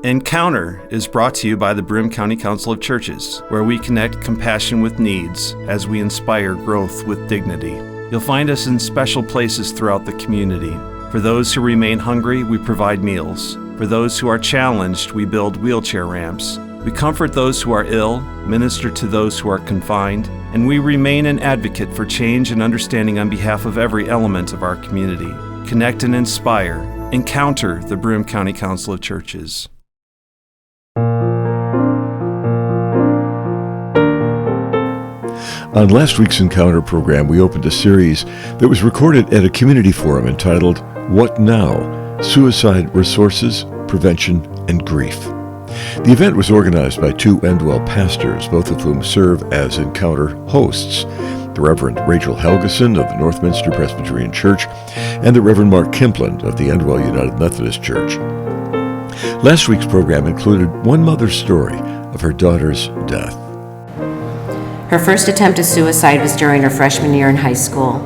Encounter is brought to you by the Broome County Council of Churches, where we connect compassion with needs as we inspire growth with dignity. You'll find us in special places throughout the community. For those who remain hungry, we provide meals. For those who are challenged, we build wheelchair ramps. We comfort those who are ill, minister to those who are confined, and we remain an advocate for change and understanding on behalf of every element of our community. Connect and inspire. Encounter the Broome County Council of Churches. On last week's Encounter program, we opened a series that was recorded at a community forum entitled, What Now? Suicide Resources, Prevention, and Grief. The event was organized by two Endwell pastors, both of whom serve as Encounter hosts, the Reverend Rachel Helgeson of the Northminster Presbyterian Church and the Reverend Mark Kimpland of the Endwell United Methodist Church. Last week's program included one mother's story of her daughter's death. Her first attempt at suicide was during her freshman year in high school.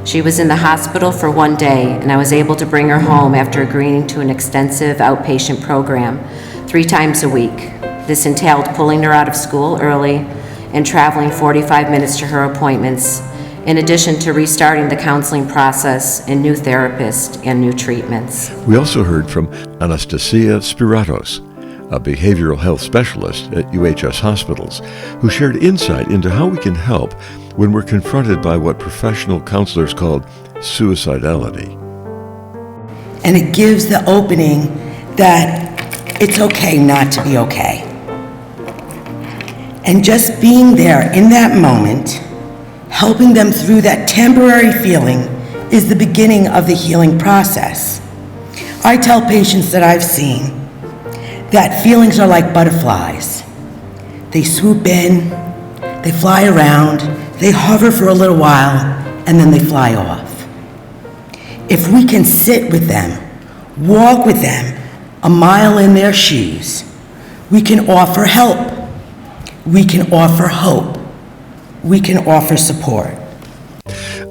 She was in the hospital for one day, and I was able to bring her home after agreeing to an extensive outpatient program 3 times a week. This entailed pulling her out of school early and traveling 45 minutes to her appointments, in addition to restarting the counseling process and new therapists and new treatments. We also heard from Anastasia Spiratos, a behavioral health specialist at UHS hospitals, who shared insight into how we can help when we're confronted by what professional counselors called suicidality. And it gives the opening that it's okay not to be okay. And just being there in that moment, helping them through that temporary feeling, is the beginning of the healing process. I tell patients that I've seen that feelings are like butterflies. They swoop in, they fly around, they hover for a little while, and then they fly off. If we can sit with them, walk with them a mile in their shoes, we can offer help, we can offer hope, we can offer support.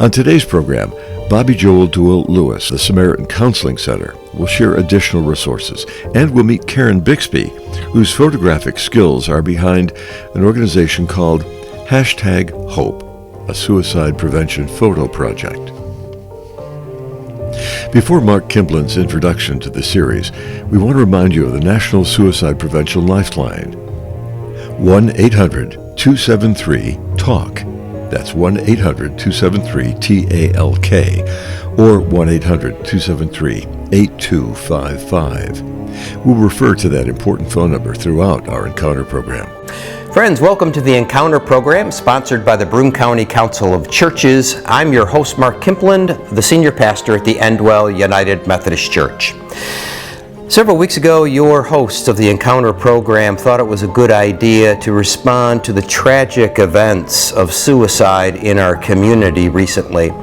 On today's program, Bobby Joel Duell Lewis, the Samaritan Counseling Center, will share additional resources, and we'll meet Karen Bixby, whose photographic skills are behind an organization called #Hope, a suicide prevention photo project. Before Mark Kimpland's introduction to the series, we want to remind you of the National Suicide Prevention Lifeline. 1-800-273-TALK. That's 1-800-273-TALK or 1-800-273-8255. We'll refer to that important phone number throughout our Encounter program. Friends, welcome to the Encounter program, sponsored by the Broome County Council of Churches. I'm your host, Mark Kimpland, the senior pastor at the Endwell United Methodist Church. Several weeks ago, your hosts of the Encounter program thought it was a good idea to respond to the tragic events of suicide in our community recently.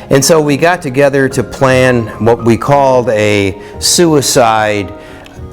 And so we got together to plan what we called a suicide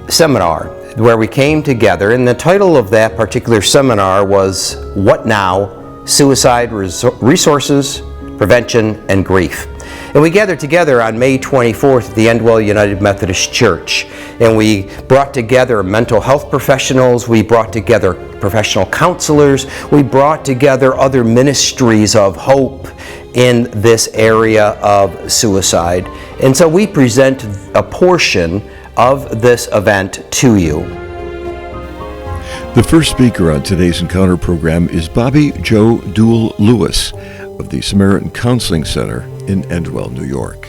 seminar, where we came together, and the title of that particular seminar was What Now? Suicide Resources, Prevention, and Grief. And we gathered together on May 24th at the Endwell United Methodist Church, and we brought together mental health professionals, we brought together professional counselors, we brought together other ministries of hope in this area of suicide. And so we present a portion of this event to you. The first speaker on today's Encounter program is Bobby Joe Duell Lewis of the Samaritan Counseling Center in Endwell, New York.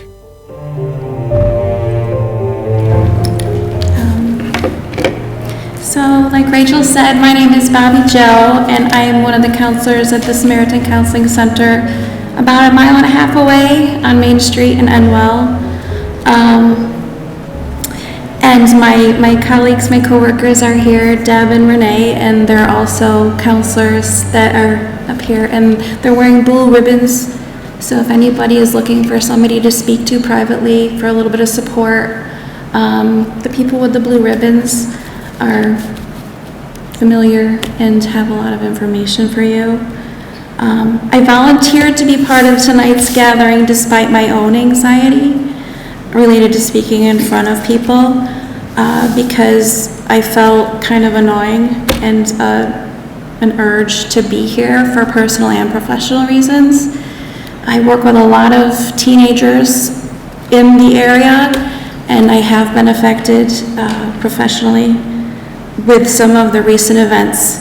So, like Rachel said, my name is Bobby Joe, and I am one of the counselors at the Samaritan Counseling Center, about 1.5 miles away on Main Street in Endwell. And my colleagues, my coworkers are here, Deb and Renee, and they're also counselors that are up here, and they're wearing blue ribbons. So if anybody is looking for somebody to speak to privately for a little bit of support, the people with the blue ribbons are familiar and have a lot of information for you. I volunteered to be part of tonight's gathering despite my own anxiety related to speaking in front of people. because I felt kind of annoying and an urge to be here for personal and professional reasons. I work with a lot of teenagers in the area, and I have been affected professionally with some of the recent events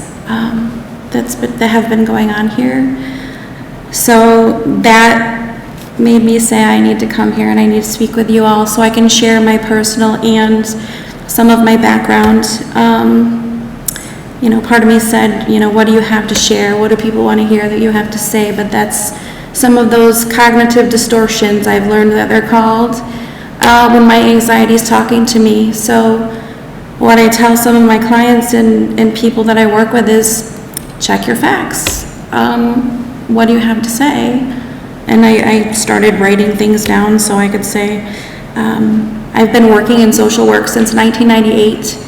that have been going on here. So that made me say I need to come here and I need to speak with you all so I can share my personal and some of my background. Part of me said, what do you have to share? What do people want to hear that you have to say? But that's some of those cognitive distortions I've learned that they're called when my anxiety is talking to me. So what I tell some of my clients and people that I work with is check your facts. What do you have to say? And I started writing things down so I could say, I've been working in social work since 1998.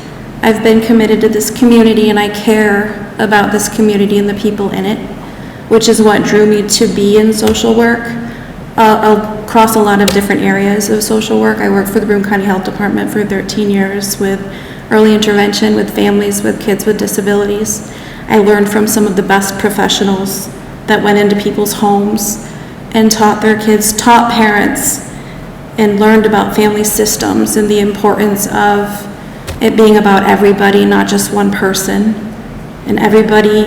I've been committed to this community and I care about this community and the people in it, which is what drew me to be in social work across a lot of different areas of social work. I worked for the Broome County Health Department for 13 years with early intervention with families with kids with disabilities. I learned from some of the best professionals that went into people's homes and taught their kids, taught parents, and learned about family systems and the importance of it being about everybody, not just one person, and everybody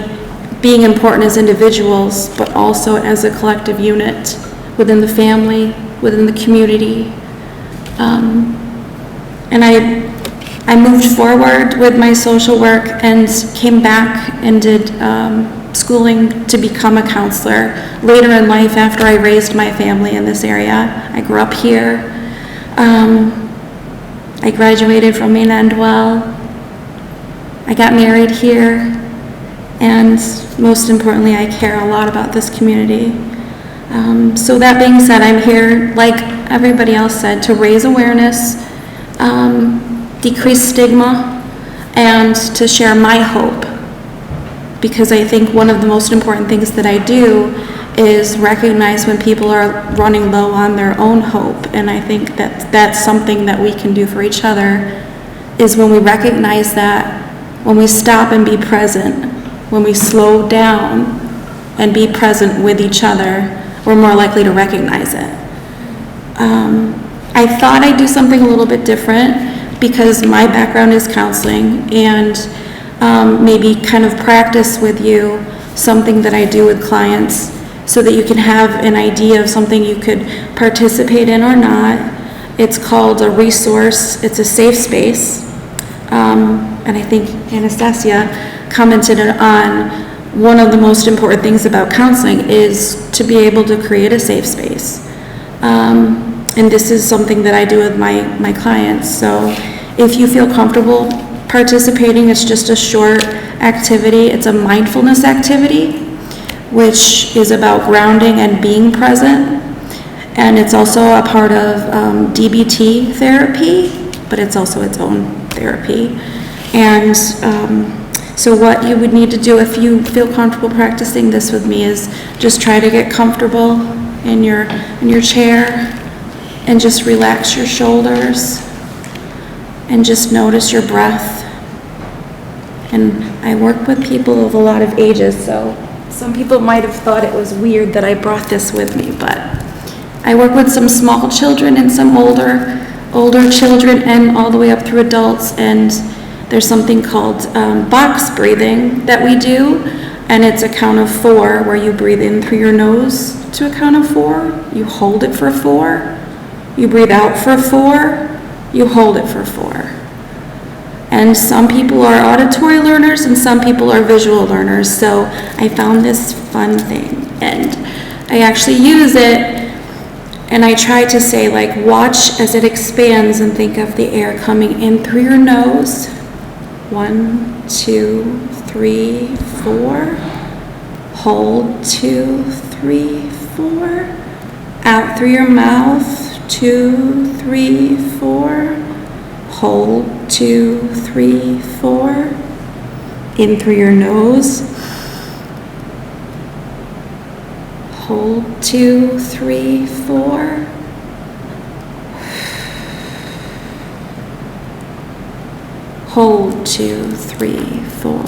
being important as individuals, but also as a collective unit within the family, within the community. And I moved forward with my social work and came back and did schooling to become a counselor later in life after I raised my family in this area. I grew up here. I graduated from Endwell. I got married here, and most importantly, I care a lot about this community. So that being said, I'm here, like everybody else said, to raise awareness, decrease stigma, and to share my hope. Because I think one of the most important things that I do is recognize when people are running low on their own hope. And I think that that's something that we can do for each other, is when we recognize that, when we stop and be present, when we slow down and be present with each other, we're more likely to recognize it. I thought I'd do something a little bit different because my background is counseling, and maybe kind of practice with you something that I do with clients so that you can have an idea of something you could participate in or not. It's called a resource. It's a safe space. And I think Anastasia commented on one of the most important things about counseling is to be able to create a safe space. And this is something that I do with my clients. So if you feel comfortable participating, it's just a short activity. It's a mindfulness activity, which is about grounding and being present. And it's also a part of DBT therapy, but it's also its own therapy. And so what you would need to do if you feel comfortable practicing this with me is just try to get comfortable in your chair and just relax your shoulders and just notice your breath. And I work with people of a lot of ages, so some people might have thought it was weird that I brought this with me, but I work with some small children and some older children and all the way up through adults, and there's something called box breathing that we do, and it's a count of 4 where you breathe in through your nose to a count of 4, you hold it for 4, you breathe out for 4, you hold it for 4. And some people are auditory learners and some people are visual learners, so I found this fun thing and I actually use it, and I try to say, like, watch as it expands and think of the air coming in through your nose. 1, 2, 3, 4. Hold 2, 3, 4. Out through your mouth. 2, 3, 4. Hold 2, 3, 4. In through your nose. Hold 2, 3, 4. Hold 2, 3, 4.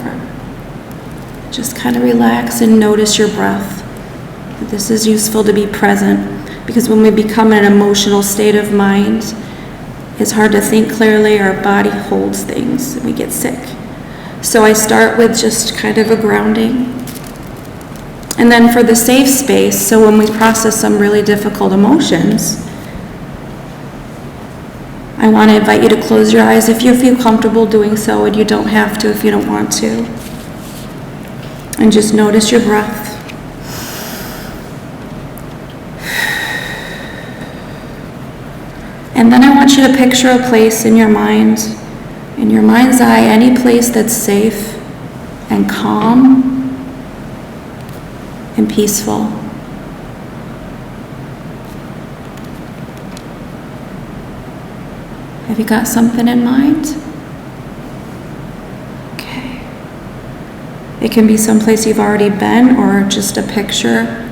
Just kind of relax and notice your breath. This is useful to be present, because when we become in an emotional state of mind, it's hard to think clearly. Our body holds things and we get sick. So I start with just kind of a grounding. And then for the safe space, so when we process some really difficult emotions, I want to invite you to close your eyes if you feel comfortable doing so, and you don't have to if you don't want to. And just notice your breath. And then I want you to picture a place in your mind, in your mind's eye, any place that's safe and calm and peaceful. Have you got something in mind? Okay. It can be someplace you've already been or just a picture.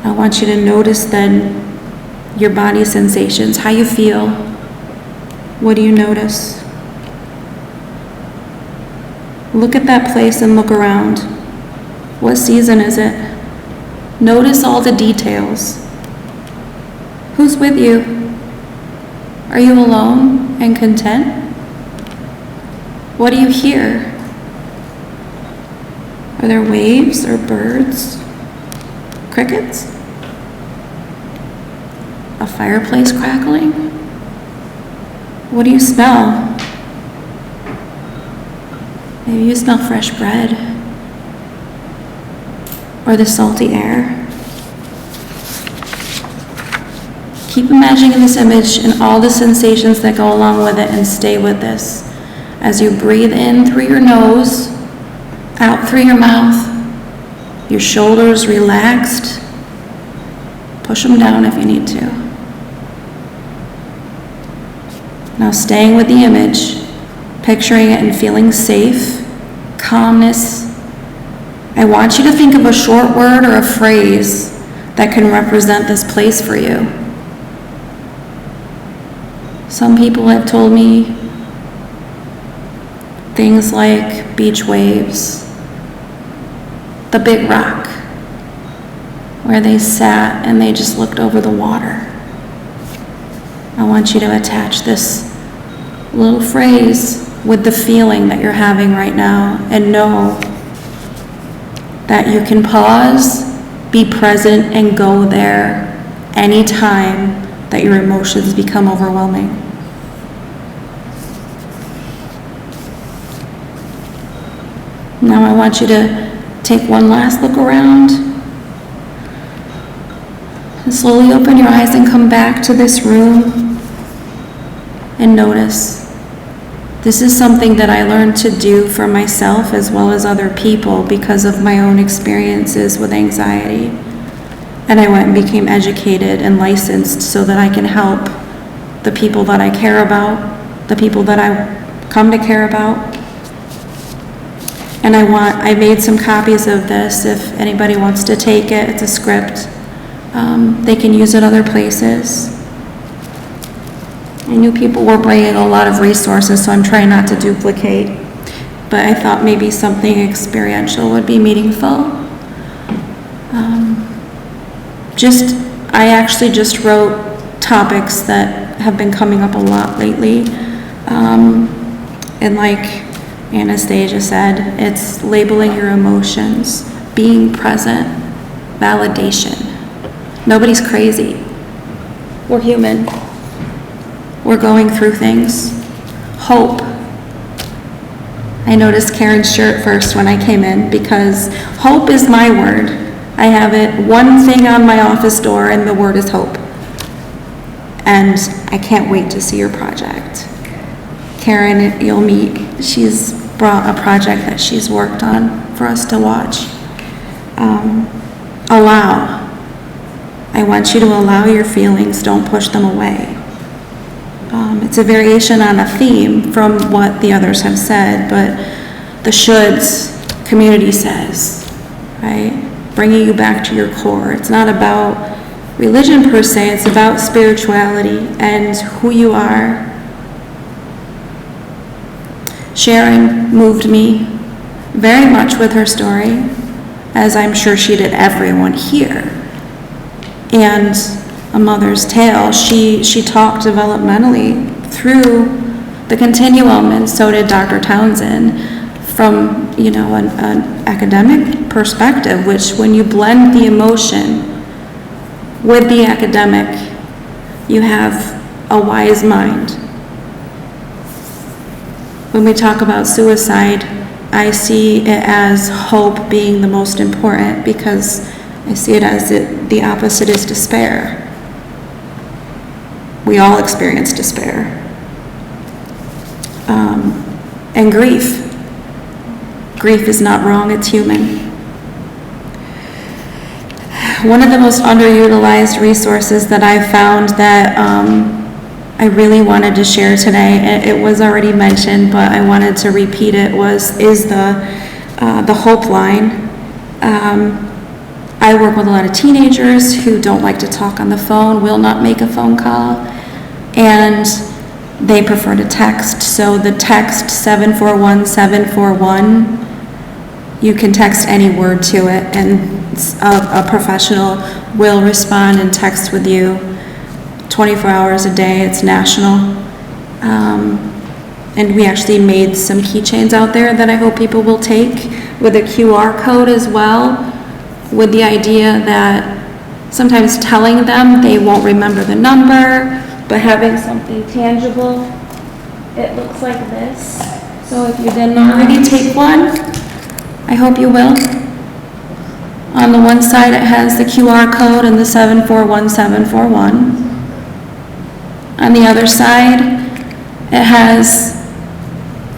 I want you to notice then your body sensations, how you feel. What do you notice? Look at that place and look around. What season is it? Notice all the details. Who's with you? Are you alone and content? What do you hear? Are there waves or birds? Crickets? A fireplace crackling? What do you smell? Maybe you smell fresh bread or the salty air. Keep imagining this image and all the sensations that go along with it, and stay with this. As you breathe in through your nose, out through your mouth, your shoulders relaxed. Push them down if you need to. Now staying with the image, picturing it and feeling safe, calmness. I want you to think of a short word or a phrase that can represent this place for you. Some people have told me things like beach waves, the big rock, where they sat and they just looked over the water. I want you to attach this little phrase with the feeling that you're having right now, and know that you can pause, be present, and go there anytime that your emotions become overwhelming. Now I want you to take one last look around and slowly open your eyes and come back to this room and notice. This is something that I learned to do for myself as well as other people because of my own experiences with anxiety. And I went and became educated and licensed so that I can help the people that I care about, the people that I come to care about. And I made some copies of this if anybody wants to take it. It's a script. They can use it other places. I knew people were bringing a lot of resources, so I'm trying not to duplicate. But I thought maybe something experiential would be meaningful. I actually just wrote topics that have been coming up a lot lately. And like Anastasia said, it's labeling your emotions, being present, validation. Nobody's crazy. We're human. We're going through things. Hope. I noticed Karen's shirt first when I came in because hope is my word. I have it one thing on my office door, and the word is hope. And I can't wait to see your project. Karen, you'll meet. She's brought a project that she's worked on for us to watch. Allow. I want you to allow your feelings. Don't push them away. It's a variation on a theme from what the others have said, but the shoulds, community says, right? Bringing you back to your core. It's not about religion per se, it's about spirituality and who you are. Sharon moved me very much with her story, as I'm sure she did everyone here. And A Mother's Tale, she talked developmentally through the continuum, and so did Dr. Townsend, from an academic perspective, which when you blend the emotion with the academic, you have a wise mind. When we talk about suicide, I see it as hope being the most important, because I see it as the opposite is despair. We all experience despair. And grief. Grief is not wrong, it's human. One of the most underutilized resources that I've found that I really wanted to share today, it was already mentioned, but I wanted to repeat it, is the Hope Line. I work with a lot of teenagers who don't like to talk on the phone, will not make a phone call, and they prefer to text. So the text 741-741, you can text any word to it, and a professional will respond and text with you 24 hours a day. It's national. And we actually made some keychains out there that I hope people will take with a QR code as well, with the idea that sometimes telling them they won't remember the number, but having something tangible. It looks like this. So if you didn't already take one, I hope you will. On the one side it has the QR code and the 741-741. On the other side it has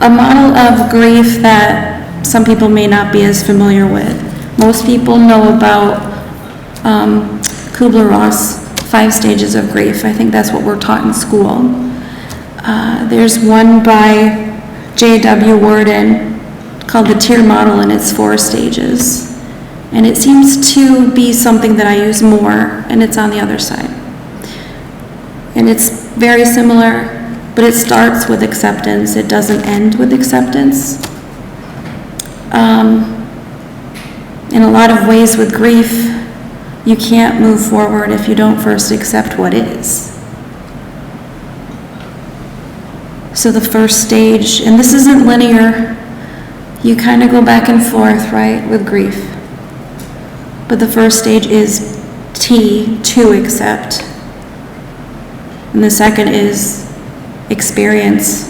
a model of grief that some people may not be as familiar with. Most people know about Kubler-Ross, 5 stages of grief. I think that's what we're taught in school. There's one by J.W. Worden called the Tear Model, and it's 4 stages. And it seems to be something that I use more, and it's on the other side. And it's very similar, but it starts with acceptance. It doesn't end with acceptance. In a lot of ways with grief, you can't move forward if you don't first accept what is. So the first stage, and this isn't linear, you kind of go back and forth, right, with grief. But the first stage is T, to accept. And the second is experience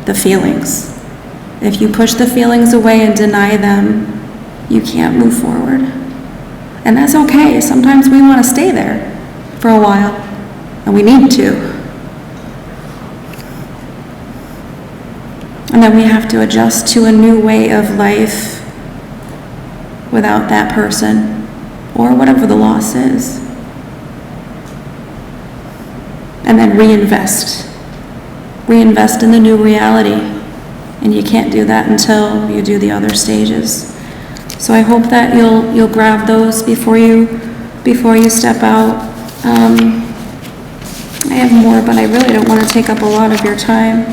the feelings. If you push the feelings away and deny them, you can't move forward. And that's okay. Sometimes we want to stay there for a while, and we need to. And then we have to adjust to a new way of life without that person, or whatever the loss is. And then reinvest in the new reality. And you can't do that until you do the other stages. So I hope that you'll grab those before you step out. I have more, but I really don't want to take up a lot of your time.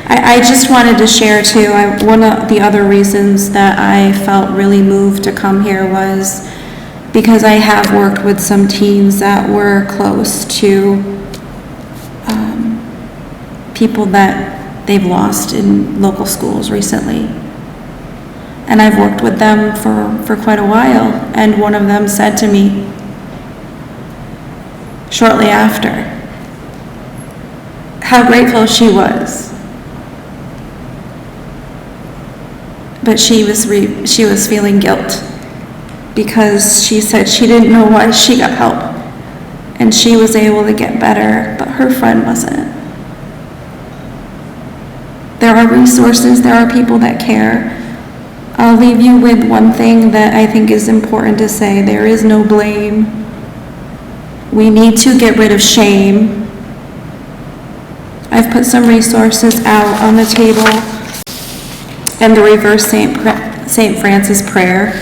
I just wanted to share too, one of the other reasons that I felt really moved to come here was because I have worked with some teens that were close to people that they've lost in local schools recently. And I've worked with them for quite a while, and one of them said to me shortly after how grateful she was. But she was feeling guilt because she said she didn't know why she got help, and she was able to get better, but her friend wasn't. There are resources, there are people that care. I'll leave you with one thing that I think is important to say. There is no blame. We need to get rid of shame. I've put some resources out on the table, and the reverse St. Francis prayer.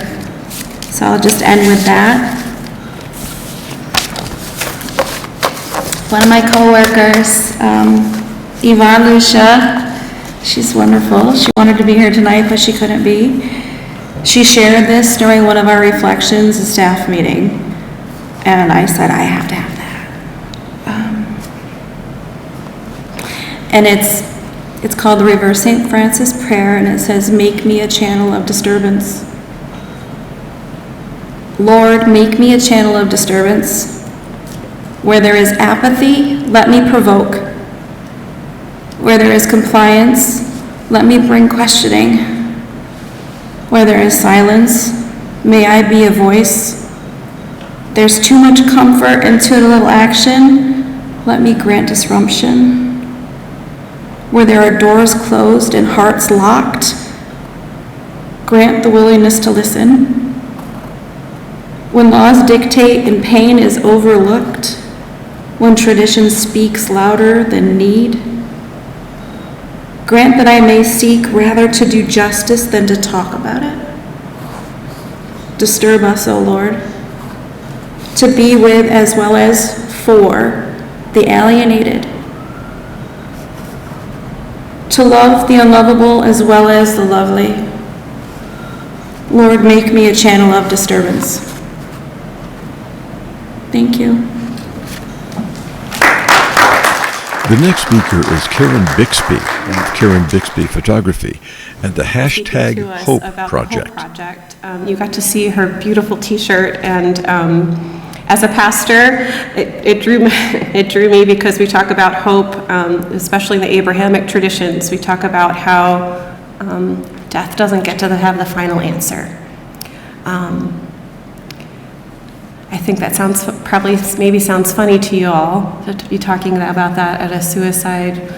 So I'll just end with that. One of my coworkers Yvonne Lucia, she's wonderful. She wanted to be here tonight, but she couldn't be. She shared this during one of our reflections, a staff meeting, and I said, I have to have that. And it's called the Reverse St. Francis Prayer, and it says, make me a channel of disturbance. Lord, make me a channel of disturbance. Where there is apathy, let me provoke. Where there is compliance, let me bring questioning. Where there is silence, may I be a voice. There's too much comfort and too little action, let me grant disruption. Where there are doors closed and hearts locked, grant the willingness to listen. When laws dictate and pain is overlooked, when tradition speaks louder than need, grant that I may seek rather to do justice than to talk about it. Disturb us, O Lord, to be with as well as for the alienated, to love the unlovable as well as the lovely. Lord, make me a channel of disturbance. Thank you. The next speaker is Karen Bixby of Karen Bixby Photography and the hashtag Hope Project. You got to see her beautiful T-shirt, and as a pastor, it drew me because we talk about hope, especially in the Abrahamic traditions. We talk about how death doesn't get to have the final answer. I think that maybe sounds funny to you all to be talking about that at a suicide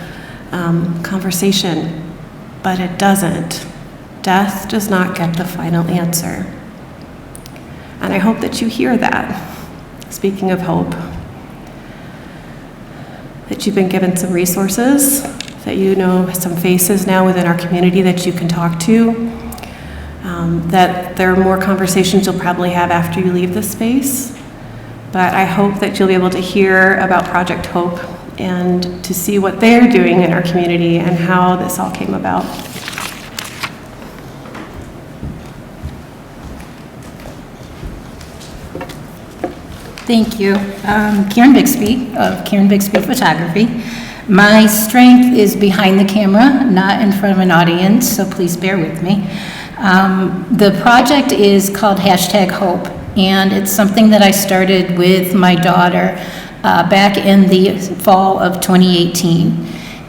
conversation, but it doesn't. Death does not get the final answer. And I hope that you hear that. Speaking of hope, that you've been given some resources, that you know some faces now within our community that you can talk to, that there are more conversations you'll probably have after you leave this space. But I hope that you'll be able to hear about Project Hope and to see what they're doing in our community and how this all came about. Thank you. Karen Bixby of Karen Bixby Photography. My strength is behind the camera, not in front of an audience, so please bear with me. The project is called hashtag Hope, and it's something that I started with my daughter back in the fall of 2018.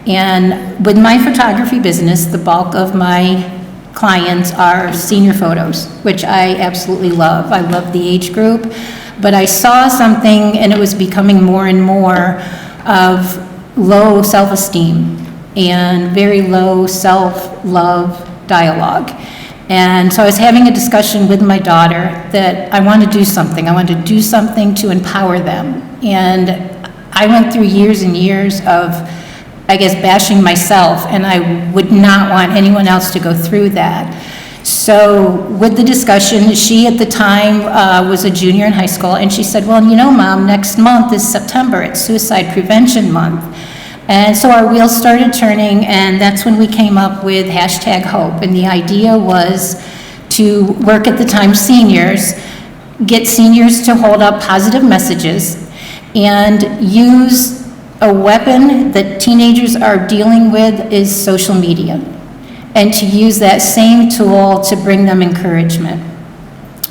And with my photography business, the bulk of my clients are senior photos, which I absolutely love. I love the age group, but I saw something, and it was becoming more and more of low self-esteem and very low self-love dialogue. And so I was having a discussion with my daughter that I want to do something. I want to do something to empower them. And I went through years and years of, I guess, bashing myself, and I would not want anyone else to go through that. So with the discussion, she at the time was a junior in high school, and she said, well, you know, Mom, next month is September. It's Suicide Prevention Month. And so our wheels started turning, and that's when we came up with hashtag Hope. And the idea was to work at the time seniors, get seniors to hold up positive messages, and use a weapon that teenagers are dealing with is social media, and to use that same tool to bring them encouragement.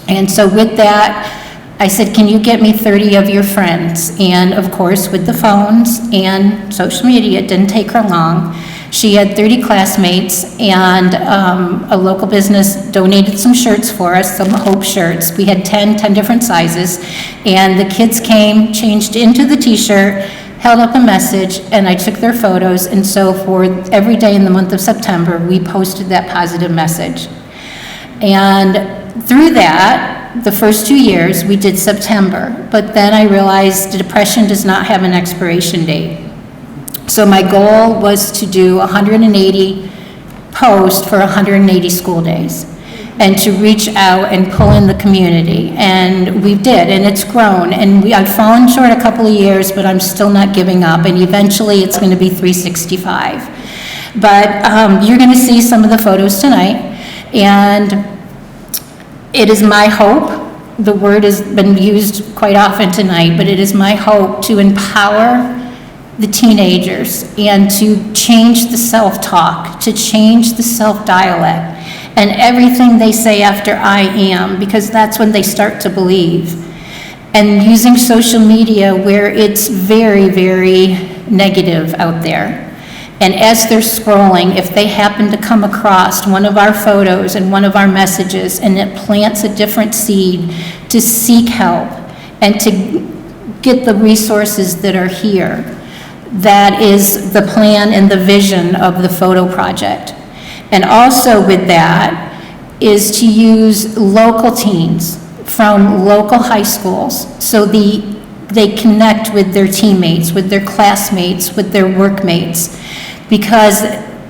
And so with that, I said, can you get me 30 of your friends? And of course, with the phones and social media, it didn't take her long. She had 30 classmates, and a local business donated some shirts for us, some Hope shirts. We had 10 different sizes, and the kids came, changed into the t-shirt, held up a message, and I took their photos. And so for every day in the month of September, we posted that positive message. And through that, the first 2 years, we did September, but then I realized depression does not have an expiration date. So my goal was to do 180 posts for 180 school days. and to reach out and pull in the community. And we did, and it's grown. And I've fallen short a couple of years, but I'm still not giving up. And eventually, it's going to be 365. But you're going to see some of the photos tonight. And it is my hope, the word has been used quite often tonight, but it is my hope to empower the teenagers and to change the self-talk, to change the self-dialect, and everything they say after I am, because that's when they start to believe. And using social media where it's very, very negative out there. And as they're scrolling, if they happen to come across one of our photos and one of our messages, and it plants a different seed to seek help and to get the resources that are here, that is the plan and the vision of the photo project. And also with that is to use local teens from local high schools so they connect with their teammates, with their classmates, with their workmates. Because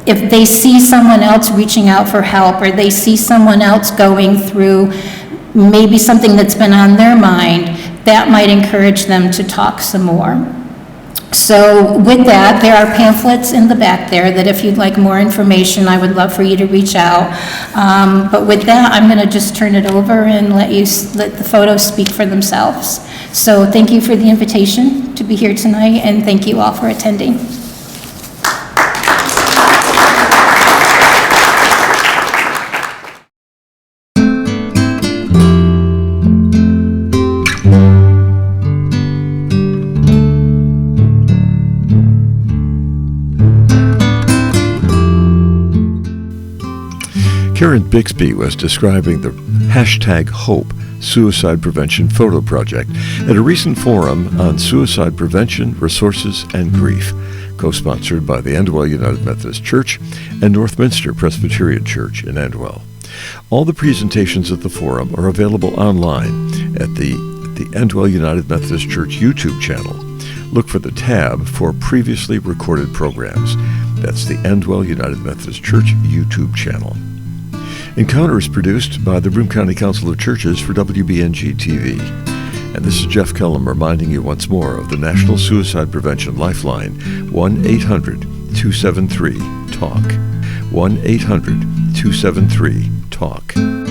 if they see someone else reaching out for help, or they see someone else going through maybe something that's been on their mind, that might encourage them to talk some more. So with that, there are pamphlets in the back there that if you'd like more information, I would love for you to reach out. But with that, I'm going to just turn it over and let the photos speak for themselves. So thank you for the invitation to be here tonight, and thank you all for attending. Karen Bixby was describing the #Hope Suicide Prevention Photo Project at a recent forum on suicide prevention, resources, and grief, co-sponsored by the Endwell United Methodist Church and Northminster Presbyterian Church in Endwell. All the presentations at the forum are available online at the Endwell United Methodist Church YouTube channel. Look for the tab for previously recorded programs. That's the Endwell United Methodist Church YouTube channel. Encounter is produced by the Broome County Council of Churches for WBNG TV. And this is Jeff Kellam reminding you once more of the National Suicide Prevention Lifeline, 1-800-273-TALK. 1-800-273-TALK.